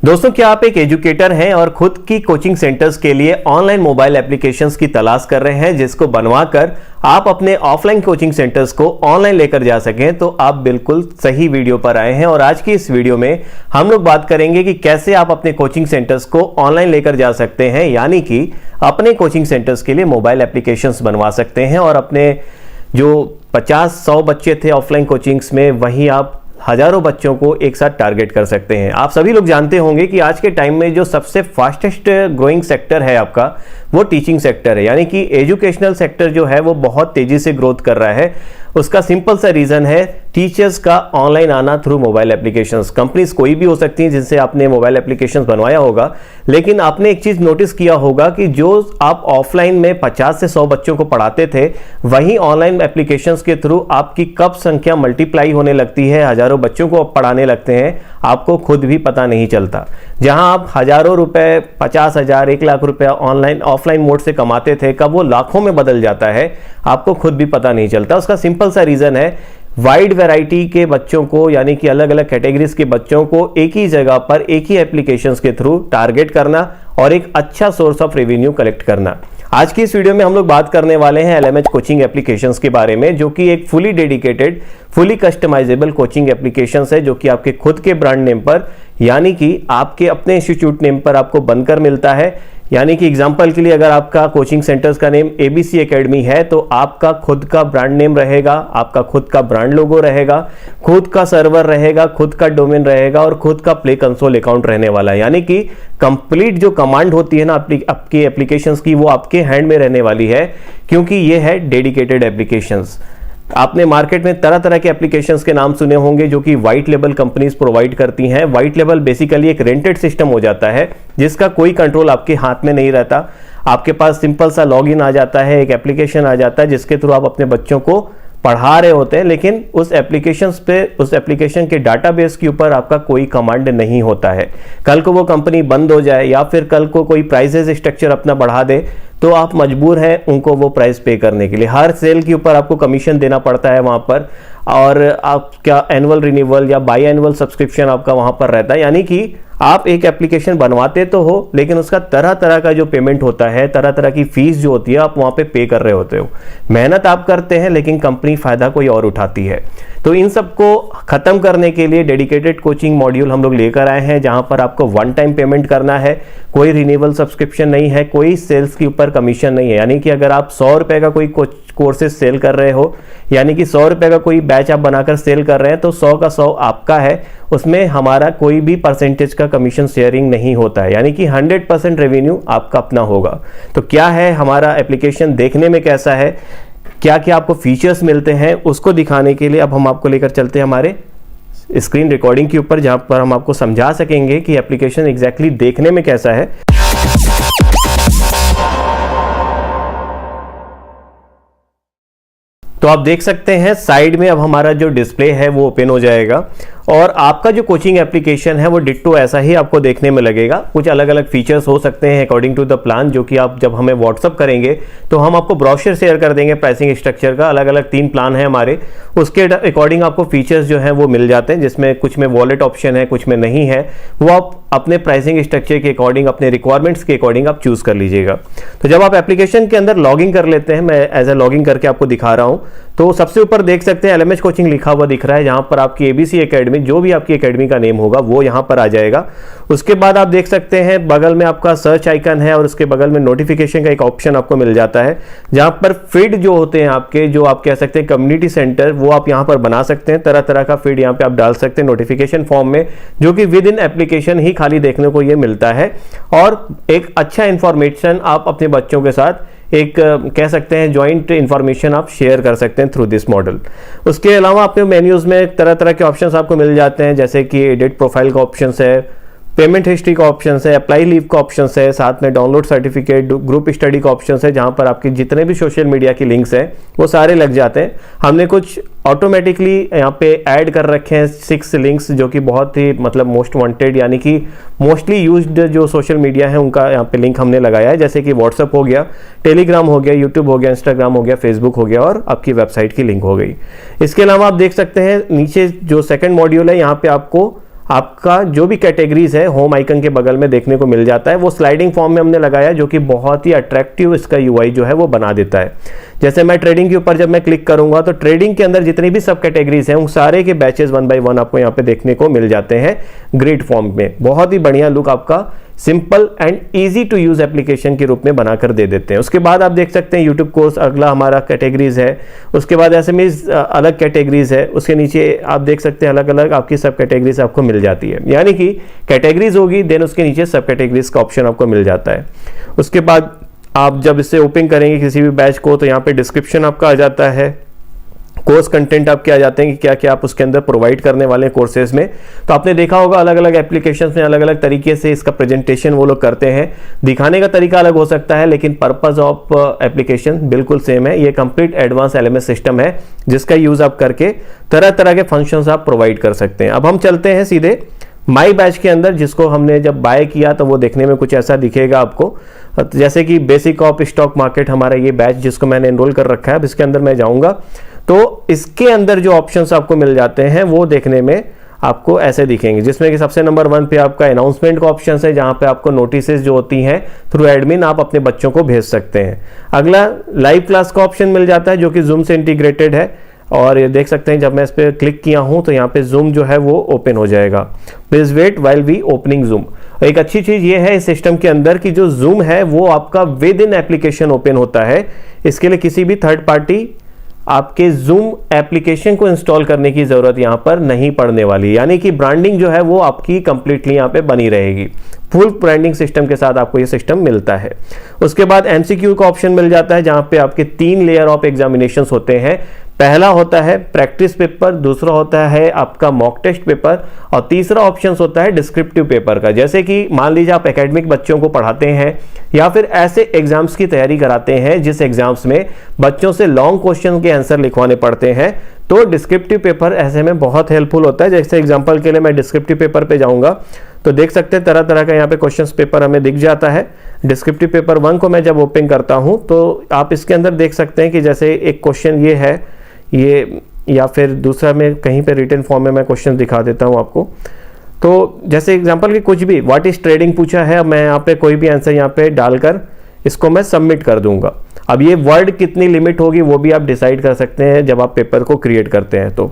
दोस्तों, क्या आप एक एजुकेटर हैं और खुद की कोचिंग सेंटर्स के लिए ऑनलाइन मोबाइल एप्लीकेशंस की तलाश कर रहे हैं जिसको बनवाकर आप अपने ऑफलाइन कोचिंग सेंटर्स को ऑनलाइन लेकर जा सकें? तो आप बिल्कुल सही वीडियो पर आए हैं। और आज की इस वीडियो में हम लोग बात करेंगे कि कैसे आप अपने कोचिंग सेंटर्स को ऑनलाइन लेकर जा सकते हैं, यानी कि अपने कोचिंग सेंटर्स के लिए मोबाइल एप्लीकेशंस बनवा सकते हैं और अपने जो 50-100 बच्चे थे ऑफलाइन कोचिंग्स में, वहीं आप हजारों बच्चों को एक साथ टारगेट कर सकते हैं। आप सभी लोग जानते होंगे कि आज के टाइम में जो सबसे फास्टेस्ट ग्रोइंग सेक्टर है आपका, वो टीचिंग सेक्टर है, यानी कि एजुकेशनल सेक्टर जो है वो बहुत तेजी से ग्रोथ कर रहा है। उसका सिंपल सा रीजन है टीचर्स का ऑनलाइन आना थ्रू मोबाइल एप्लीकेशंस। कंपनीज कोई भी हो सकती हैं जिनसे आपने मोबाइल एप्लीकेशंस बनवाया होगा, लेकिन आपने एक चीज नोटिस किया होगा कि जो आप ऑफलाइन में 50 से 100 बच्चों को पढ़ाते थे, वहीं ऑनलाइन एप्लीकेशंस के थ्रू आपकी कब संख्या मल्टीप्लाई होने लगती है, हजारों बच्चों को पढ़ाने लगते हैं, आपको खुद भी पता नहीं चलता। जहां आप हजारों रुपए, 50,000, 1 लाख रुपए ऑनलाइन ऑफलाइन मोड से कमाते थे, कब वो लाखों में बदल जाता है आपको खुद भी पता नहीं चलता। उसका सिंपल सा रीजन है वाइड वैरायटी के बच्चों को, यानी कि अलग अलग कैटेगरीज के बच्चों को एक ही जगह पर एक ही एप्लीकेशंस के थ्रू टारगेट करना और एक अच्छा सोर्स ऑफ रेवेन्यू कलेक्ट करना। आज की इस वीडियो में हम लोग बात करने वाले हैं LMH कोचिंग एप्लीकेशंस के बारे में, जो कि एक fully dedicated, fully customisable coaching applications है, जो कि आपके खुद के ब्रांड नेम पर, यानी कि आपके अपने इंस्टीट्यूट नेम पर आपको बनकर मिलता है। यानी कि एग्जांपल के लिए अगर आपका कोचिंग सेंटर्स का नेम ABC एकेडमी है, तो आपका खुद का ब्रांड नेम रहेगा, आपका खुद का ब्रांड लोगो रहेगा, खुद का सर्वर रहेगा, खुद का डोमेन रहेगा और खुद का प्ले कंसोल अकाउंट रहने वाला है। यानी कि कंप्लीट जो कमांड होती है ना आपकी एप्लीकेशंस की, वो आपके हैंड में रहने वाली है, क्योंकि ये है डेडिकेटेड एप्लीकेशंस। आपने मार्केट में तरह तरह के एप्लीकेशंस के नाम सुने होंगे जो कि व्हाइट लेबल कंपनीज प्रोवाइड करती हैं। व्हाइट लेबल बेसिकली एक रेंटेड सिस्टम हो जाता है जिसका कोई कंट्रोल आपके हाथ में नहीं रहता। आपके पास सिंपल सा लॉगिन आ जाता है, एक एप्लीकेशन आ जाता है जिसके थ्रू आप अपने बच्चों को पढ़ा रहे होते हैं, लेकिन उस एप्लीकेशन के डाटाबेस के ऊपर आपका कोई कमांड नहीं होता है। कल को वो कंपनी बंद हो जाए या फिर कल को कोई प्राइसेस स्ट्रक्चर अपना बढ़ा दे, तो आप मजबूर हैं उनको वो प्राइस पे करने के लिए। हर सेल के ऊपर आपको कमीशन देना पड़ता है वहां पर, और आपका एनुअल रिन्यूअल या बाई एनुअल सब्सक्रिप्शन आपका वहां पर रहता है। यानी कि आप एक एप्लीकेशन बनवाते तो हो, लेकिन उसका तरह तरह का जो पेमेंट होता है, तरह तरह की फीस जो होती है, आप वहां पे पे कर रहे होते हो। मेहनत आप करते हैं, लेकिन कंपनी फायदा कोई और उठाती है। तो इन सबको खत्म करने के लिए डेडिकेटेड कोचिंग मॉड्यूल हम लोग लेकर आए हैं, जहां पर आपको वन टाइम पेमेंट करना है, कोई रिन्यूअल सब्सक्रिप्शन नहीं है, कोई सेल्स के ऊपर कमीशन नहीं है। यानी कि अगर आप 100 रुपए का कोई कोर्सेज सेल कर रहे हो, यानी कि 100 रुपए का कोई बैच आप बनाकर सेल कर रहे हैं, तो 100 का 100 आपका है, उसमें हमारा कोई भी परसेंटेज का कमीशन शेयरिंग नहीं होता है। यानी कि 100% रेवेन्यू आपका अपना होगा। तो क्या है हमारा एप्लीकेशन, देखने में कैसा है, क्या क्या आपको फीचर्स मिलते हैं, उसको दिखाने के लिए अब हम आपको लेकर चलते हैं हमारे स्क्रीन रिकॉर्डिंग के ऊपर, जहां पर हम आपको समझा सकेंगे कि एप्लीकेशन एग्जैक्टली देखने में कैसा है। तो आप देख सकते हैं साइड में अब हमारा जो डिस्प्ले है वो ओपन हो जाएगा, और आपका जो कोचिंग एप्लीकेशन है वो डिट्टो ऐसा ही आपको देखने में लगेगा। कुछ अलग अलग फीचर्स हो सकते हैं अकॉर्डिंग टू द प्लान, जो कि आप जब हमें व्हाट्सअप करेंगे तो हम आपको ब्रोशर शेयर कर देंगे प्राइसिंग स्ट्रक्चर का। अलग अलग 3 प्लान है हमारे, उसके अकॉर्डिंग आपको फीचर्स जो है वो मिल जाते हैं, जिसमें कुछ में वॉलेट ऑप्शन है, कुछ में नहीं है। वो आप अपने प्राइसिंग स्ट्रक्चर के अकॉर्डिंग, अपने रिक्वायरमेंट्स के अकॉर्डिंग आप चूज कर लीजिएगा। तो जब आप एप्लीकेशन के अंदर लॉगिन कर लेते हैं, मैं एज ए लॉगिन करके आपको दिखा रहा हूं, तो सबसे ऊपर देख सकते हैं LMH कोचिंग लिखा हुआ दिख रहा है, जहां पर आपकी ABC एकेडमी, जो भी आपकी एकेडमी का नेम होगा वो यहां पर आ जाएगा। उसके बाद आप देख सकते हैं बगल में आपका सर्च आइकन है, और उसके बगल में नोटिफिकेशन का एक ऑप्शन आपको मिल जाता है, जहां पर फीड जो होते हैं आपके, जो आप कह सकते हैं कम्युनिटी सेंटर, वो आप यहां पर बना सकते हैं। तरह तरह का फीड यहां पे आप डाल सकते हैं नोटिफिकेशन फॉर्म में, जो कि विद इन एप्लीकेशन ही खाली देखने को ये मिलता है। और एक अच्छा इंफॉर्मेशन आप अपने बच्चों के साथ, एक कह सकते हैं जॉइंट इंफॉर्मेशन आप शेयर कर सकते हैं थ्रू दिस मॉडल। उसके अलावा आपके मेन्यूज में तरह तरह के ऑप्शंस आपको मिल जाते हैं, जैसे कि एडिट प्रोफाइल का ऑप्शन है, पेमेंट हिस्ट्री का ऑप्शन है, अप्लाई लीव का ऑप्शन है, साथ में डाउनलोड सर्टिफिकेट, ग्रुप स्टडी का ऑप्शन है, जहां पर आपके जितने भी सोशल मीडिया की लिंक्स हैं वो सारे लग जाते हैं। हमने कुछ ऑटोमेटिकली यहाँ पे ऐड कर रखे हैं 6 लिंक्स, जो कि बहुत ही मतलब मोस्ट वांटेड, यानी कि मोस्टली यूज्ड जो सोशल मीडिया है उनका यहाँ पे लिंक हमने लगाया है, जैसे कि व्हाट्सअप हो गया, टेलीग्राम हो गया, यूट्यूब हो गया, इंस्टाग्राम हो गया, फेसबुक हो गया, और आपकी वेबसाइट की लिंक हो गई। इसके अलावा आप देख सकते हैं नीचे जो सेकंड मॉड्यूल है, यहाँ पे आपको आपका जो भी कैटेगरीज है होम आइकन के बगल में देखने को मिल जाता है। वो स्लाइडिंग फॉर्म में हमने लगाया जो कि बहुत ही अट्रैक्टिव इसका यूआई जो है वो बना देता है। जैसे मैं ट्रेडिंग के ऊपर जब मैं क्लिक करूंगा तो ट्रेडिंग के अंदर जितनी भी सब कैटेगरीज हैं उन सारे के बैचेस 1 बाय 1 आपको यहाँ पे देखने को मिल जाते हैं ग्रिड फॉर्म में। बहुत ही बढ़िया लुक आपका simple and easy to use application के रूप में बनाकर दे देते हैं। उसके बाद आप देख सकते हैं यूट्यूब कोर्स अगला हमारा कैटेगरीज है। उसके बाद एसएमईज अलग कैटेगरीज है। उसके नीचे आप देख सकते हैं अलग अलग आपकी सब कैटेगरीज आपको मिल जाती है, यानी कि कैटेगरीज होगी देन उसके नीचे सब कैटेगरीज का ऑप्शन आपको मिल जाता है। उसके बाद आप जब इसे ओपन करेंगे किसी भी बैच को तो यहाँ पे डिस्क्रिप्शन आपका आ जाता है, कोर्स कंटेंट आपके आ जाते हैं कि क्या क्या आप उसके अंदर प्रोवाइड करने वाले हैं कोर्सेज में। तो आपने देखा होगा अलग अलग एप्लीकेशंस में अलग अलग तरीके से इसका प्रेजेंटेशन वो लोग करते हैं, दिखाने का तरीका अलग हो सकता है लेकिन पर्पस ऑफ एप्लीकेशन बिल्कुल सेम है। ये कंप्लीट एडवांस एलएमएस सिस्टम है जिसका यूज आप करके तरह तरह के फंक्शंस आप प्रोवाइड कर सकते हैं। अब हम चलते हैं सीधे माई बैच के अंदर, जिसको हमने जब बाय किया तो वो देखने में कुछ ऐसा दिखेगा आपको, जैसे कि बेसिक ऑफ स्टॉक मार्केट हमारा ये बैच जिसको मैंने एनरोल कर रखा है। अब इसके अंदर मैं जाऊंगा तो इसके अंदर जो ऑप्शंस आपको मिल जाते हैं वो देखने में आपको ऐसे दिखेंगे, जिसमें कि सबसे नंबर 1 पे आपका अनाउंसमेंट का ऑप्शन है जहां पे आपको नोटिसेस जो होती हैं थ्रू एडमिन आप अपने बच्चों को भेज सकते हैं। अगला लाइव क्लास का ऑप्शन मिल जाता है जो कि जूम से इंटीग्रेटेड है और ये देख सकते हैं जब मैं इस पर क्लिक किया हूं तो यहाँ पे जूम जो है वो ओपन हो जाएगा। Please wait while we opening Zoom. एक अच्छी चीज ये है इस सिस्टम के अंदर कि जो जूम है वो आपका विद इन एप्लीकेशन ओपन होता है। इसके लिए किसी भी थर्ड पार्टी आपके जूम एप्लीकेशन को इंस्टॉल करने की जरूरत यहां पर नहीं पड़ने वाली, यानी कि ब्रांडिंग जो है वो आपकी कंप्लीटली यहां पे बनी रहेगी। फुल ब्रांडिंग सिस्टम के साथ आपको ये सिस्टम मिलता है। उसके बाद एमसीक्यू का ऑप्शन मिल जाता है जहां पे आपके 3 लेयर ऑफ एग्जामिनेशंस होते हैं। पहला होता है प्रैक्टिस पेपर, दूसरा होता है आपका मॉक टेस्ट पेपर और तीसरा ऑप्शन होता है डिस्क्रिप्टिव पेपर का। जैसे कि मान लीजिए आप एकेडमिक बच्चों को पढ़ाते हैं या फिर ऐसे एग्जाम्स की तैयारी कराते हैं जिस एग्जाम्स में बच्चों से लॉन्ग क्वेश्चन के आंसर लिखवाने पड़ते हैं, तो डिस्क्रिप्टिव पेपर ऐसे में बहुत हेल्पफुल होता है। जैसे एग्जाम्पल के लिए मैं डिस्क्रिप्टिव पेपर पे जाऊंगा तो देख सकते हैं तरह तरह का यहाँ पे क्वेश्चन पेपर हमें दिख जाता है। डिस्क्रिप्टिव पेपर 1 को मैं जब ओपन करता हूँ तो आप इसके अंदर देख सकते हैं कि जैसे एक क्वेश्चन ये है, ये या फिर दूसरा में कहीं पे रिटन फॉर्म में मैं क्वेश्चन दिखा देता हूं आपको। तो जैसे एग्जांपल की कुछ भी व्हाट इज ट्रेडिंग पूछा है, मैं यहाँ पे कोई भी आंसर यहाँ पे डालकर इसको मैं सबमिट कर दूंगा। अब ये वर्ड कितनी लिमिट होगी वो भी आप डिसाइड कर सकते हैं जब आप पेपर को क्रिएट करते हैं। तो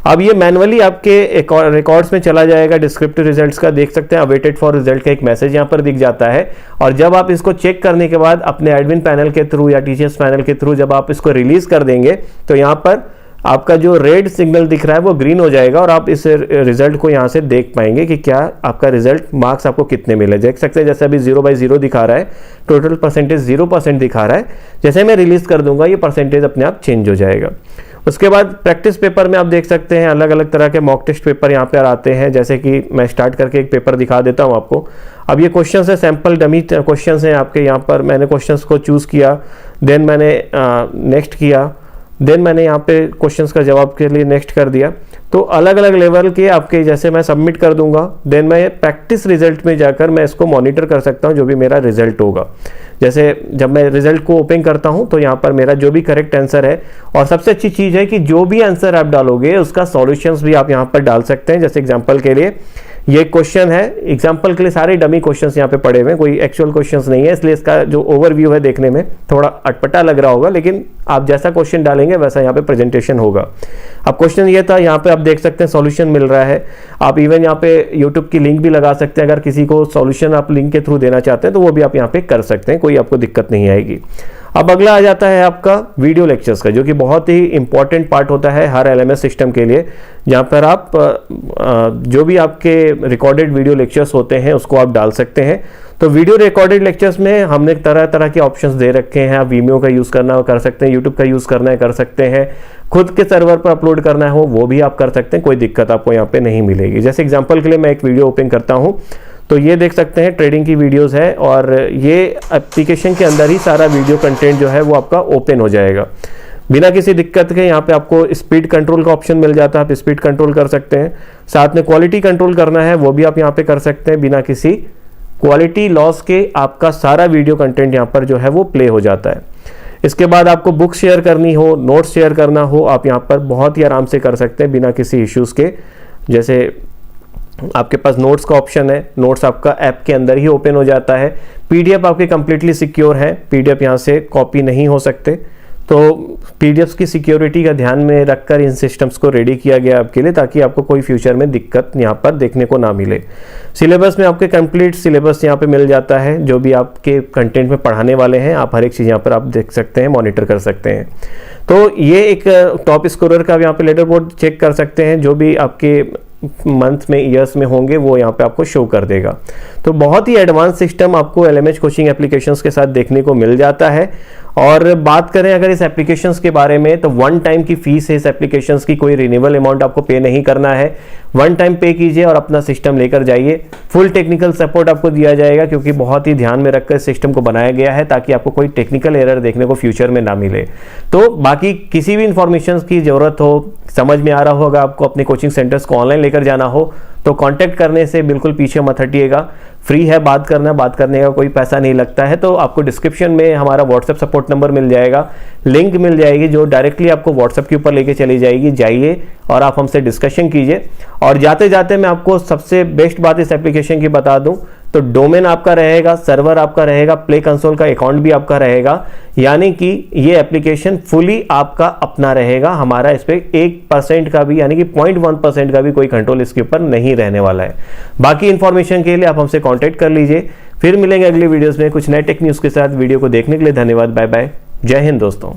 अब ये मैनुअली आपके रिकॉर्ड्स में चला जाएगा डिस्क्रिप्टिव रिजल्ट्स का। देख सकते हैं अवेटेड फॉर रिजल्ट का एक मैसेज यहाँ पर दिख जाता है और जब आप इसको चेक करने के बाद अपने एडमिन पैनल के थ्रू या टीचर्स पैनल के थ्रू जब आप इसको रिलीज कर देंगे तो यहाँ पर आपका जो रेड सिग्नल दिख रहा है वो ग्रीन हो जाएगा और आप इस रिजल्ट को यहाँ से देख पाएंगे कि क्या आपका रिजल्ट मार्क्स आपको कितने मिले। देख सकते हैं जैसे अभी 0/0 दिखा रहा है, टोटल परसेंटेज 0% दिखा रहा है। जैसे मैं रिलीज कर दूंगा ये परसेंटेज अपने आप चेंज हो जाएगा। उसके बाद प्रैक्टिस पेपर में आप देख सकते हैं अलग अलग तरह के मॉक टेस्ट पेपर यहाँ पे आते हैं। जैसे कि मैं स्टार्ट करके एक पेपर दिखा देता हूँ आपको। अब ये क्वेश्चन है, सैंपल डमी क्वेश्चन हैं आपके। यहाँ पर मैंने क्वेश्चन को चूज किया, देन मैंने नेक्स्ट किया, देन मैंने यहाँ पे क्वेश्चंस का जवाब के लिए नेक्स्ट कर दिया। तो अलग अलग लेवल के आपके जैसे मैं सबमिट कर दूंगा, देन मैं प्रैक्टिस रिजल्ट में जाकर मैं इसको मॉनिटर कर सकता हूँ जो भी मेरा रिजल्ट होगा। जैसे जब मैं रिजल्ट को ओपन करता हूँ तो यहाँ पर मेरा जो भी करेक्ट आंसर है, और सबसे अच्छी चीज़ है कि जो भी आंसर आप डालोगे उसका सॉल्यूशंस भी आप यहाँ पर डाल सकते हैं। जैसे एग्जाम्पल के लिए ये क्वेश्चन है, एग्जाम्पल के लिए सारे डमी क्वेश्चंस यहाँ पे पड़े हुए हैं, कोई एक्चुअल क्वेश्चंस नहीं है, इसलिए इसका जो ओवरव्यू है देखने में थोड़ा अटपटा लग रहा होगा, लेकिन आप जैसा क्वेश्चन डालेंगे वैसा यहाँ पे प्रेजेंटेशन होगा। अब क्वेश्चन ये था, यहाँ पे आप देख सकते हैं सॉल्यूशन मिल रहा है। आप इवन यहाँ पे यूट्यूब की लिंक भी लगा सकते हैं, अगर किसी को सॉल्यूशन आप लिंक के थ्रू देना चाहते हैं तो वो भी आप यहाँ पे कर सकते हैं, कोई आपको दिक्कत नहीं आएगी। अब अगला आ जाता है आपका वीडियो लेक्चर्स का, जो कि बहुत ही इंपॉर्टेंट पार्ट होता है हर एलएमएस सिस्टम के लिए, जहाँ पर आप जो भी आपके रिकॉर्डेड वीडियो लेक्चर्स होते हैं उसको आप डाल सकते हैं। तो वीडियो रिकॉर्डेड लेक्चर्स में हमने तरह तरह के ऑप्शंस दे रखे हैं। आप वीमियो का यूज़ करना हो कर सकते हैं, यूट्यूब का यूज़ करना है कर सकते हैं, खुद के सर्वर पर अपलोड करना हो वो भी आप कर सकते हैं, कोई दिक्कत आपको यहाँ पे नहीं मिलेगी। जैसे एग्जाम्पल के लिए मैं एक वीडियो ओपन करता हूँ तो ये देख सकते हैं ट्रेडिंग की वीडियोस है, और ये एप्लीकेशन के अंदर ही सारा वीडियो कंटेंट जो है वो आपका ओपन हो जाएगा बिना किसी दिक्कत के। यहाँ पे आपको स्पीड कंट्रोल का ऑप्शन मिल जाता है, आप स्पीड कंट्रोल कर सकते हैं। साथ में क्वालिटी कंट्रोल करना है वो भी आप यहाँ पे कर सकते हैं, बिना किसी क्वालिटी लॉस के आपका सारा वीडियो कंटेंट यहाँ पर जो है वो प्ले हो जाता है। इसके बाद आपको बुक शेयर करनी हो, नोट्स शेयर करना हो, आप यहाँ पर बहुत ही आराम से कर सकते हैं बिना किसी इश्यूज़ के। जैसे आपके पास नोट्स का ऑप्शन है, नोट्स आपका ऐप के अंदर ही ओपन हो जाता है। पीडीएफ आपके कंप्लीटली सिक्योर है, पीडीएफ यहाँ से कॉपी नहीं हो सकते, तो पीडीएफ की सिक्योरिटी का ध्यान में रखकर इन सिस्टम्स को रेडी किया गया आपके लिए, ताकि आपको कोई फ्यूचर में दिक्कत यहाँ पर देखने को ना मिले। सिलेबस में आपके कंप्लीट सिलेबस यहाँ पे मिल जाता है, जो भी आपके कंटेंट में पढ़ाने वाले हैं आप हर एक चीज़ यहाँ पर आप देख सकते हैं, मॉनिटर कर सकते हैं। तो ये एक टॉप स्कोरर का यहाँ पे लेडर बोर्ड चेक कर सकते हैं, जो भी आपके मंथ में ईयर्स में होंगे वो यहाँ पे आपको शो कर देगा। तो बहुत ही एडवांस सिस्टम आपको LMH कोचिंग एप्लीकेशंस के साथ देखने को मिल जाता है। और बात करें अगर इस एप्लीकेशंस के बारे में, तो वन टाइम की फीस है इस एप्लीकेशंस की, कोई रिन्यूअल अमाउंट आपको पे नहीं करना है। वन टाइम पे कीजिए और अपना सिस्टम लेकर जाइए। फुल टेक्निकल सपोर्ट आपको दिया जाएगा, क्योंकि बहुत ही ध्यान में रखकर सिस्टम को बनाया गया है, ताकि आपको कोई टेक्निकल एरर देखने को फ्यूचर में ना मिले। तो बाकी किसी भी इंफॉर्मेशन की जरूरत हो, समझ में आ रहा होगा आपको, अपने कोचिंग सेंटर्स को ऑनलाइन लेकर जाना हो, तो कांटेक्ट करने से बिल्कुल पीछे मत हटिएगा। फ्री है बात करना, बात करने का कोई पैसा नहीं लगता है। तो आपको डिस्क्रिप्शन में हमारा व्हाट्सएप सपोर्ट नंबर मिल जाएगा, लिंक मिल जाएगी, जो डायरेक्टली आपको व्हाट्सएप के ऊपर लेके चली जाएगी। जाइए और आप हमसे डिस्कशन कीजिए। और जाते जाते मैं आपको सबसे बेस्ट बात इस एप्लीकेशन की बता दूं, तो डोमेन आपका रहेगा, सर्वर आपका रहेगा, प्ले कंसोल का अकाउंट भी आपका रहेगा, यानी कि ये एप्लीकेशन फुली आपका अपना रहेगा। हमारा इस पर 1% का भी, यानी कि 0.1% का भी कोई कंट्रोल इसके ऊपर नहीं रहने वाला है। बाकी इंफॉर्मेशन के लिए आप हमसे कांटेक्ट कर लीजिए। फिर मिलेंगे अगली वीडियोस में कुछ नए टेक न्यूज़ के साथ। वीडियो को देखने के लिए धन्यवाद। Bye bye. जय हिंद दोस्तों।